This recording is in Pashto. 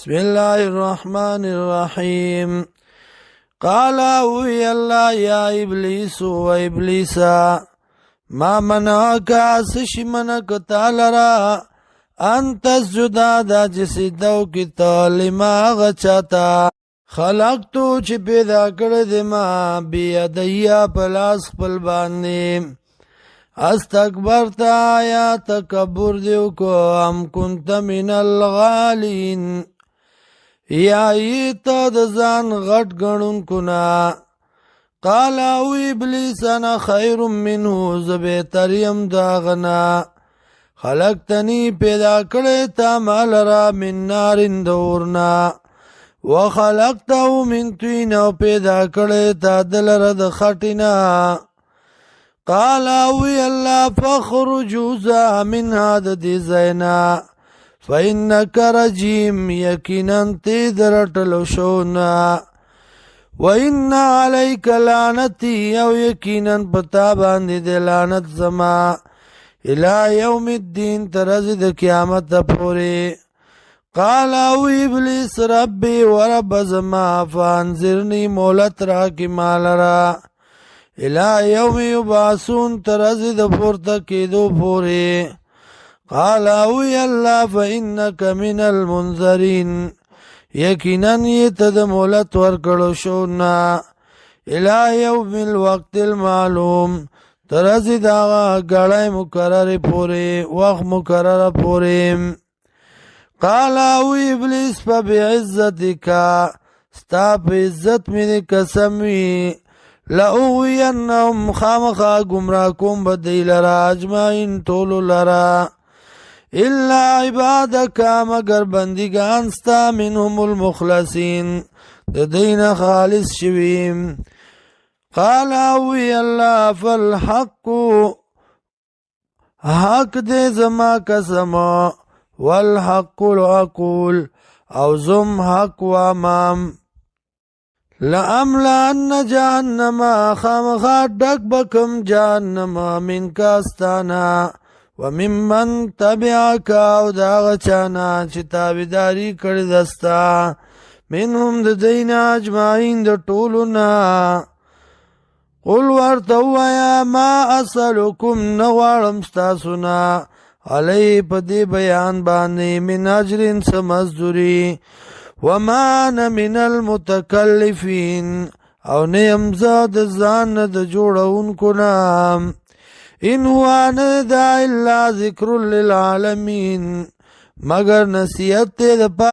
بسم الله الرحمن الرحيم. قال وی الله یا ابلیس و ابلیسا ما منعک سشی منک تالرا ان تسجدا دا جسیدو کی لما غچاتا خلقتو چی پیدا کرد ما بیدیا پلاس پل باندیم استکبرتا یا تکبر دیو کو ام کنت من الغالین یا ایتا دزان غٹ گنون کنا قال او ابلیس انا خیر منه زبیتریم داغنا خلقتنی پیدا کرے تا مالرا من نار دورنا وخلقته من طین و پیدا کرے تا دلرد خطنا قال اوی اللہ فخرجوزا من هاد دی زینا فإنك رجیم یقینا تیدرٹلو شونا وإن علیک لعنتی او یقینا پتا باندی دی لعنت زما الى یوم الدین ترزد قیامت پوری قال او ابلیس ربی ورب زما فانذرنی مولت را کی مالرا الى یوم یبعثون ترزد پورتکیدو پوری قال اوی اللہ فإنک من المنذرین یقینا یتد مولت ورکڑو شونا الى یوم الوقت المعلوم ترزد آغا گڑای مقرر پوری وقت مقرر پوری قال اوی ابلیس فبعزتکا ستا پا عزت من قسمی لأغوینهم خامخا گمراکم بدی لرا اجمعین طولو لرا الا عبادکا مگر بندگان ستا منهم المخلصین دین خالص شویم قال اوی اللہ فالحق حق دے زما قسم والحق العقول او زم حق وامام لأملأن جہنم خامخا ڈک بکم جہنم من کاستانا وممن تبعکا او داغ چانا چی تابداری کردستا منهم دین اجمعین د طولنا قل ورتو یا ما اسلکم نغوارم ستاسونا علی پدی بیان بانی من اجرین سمزدوری وما انا من المتکلفین او نیمزاد زان د جوڑون کنام ان ہوا ندا الا ذکر للعالمین مگر نصیحت تے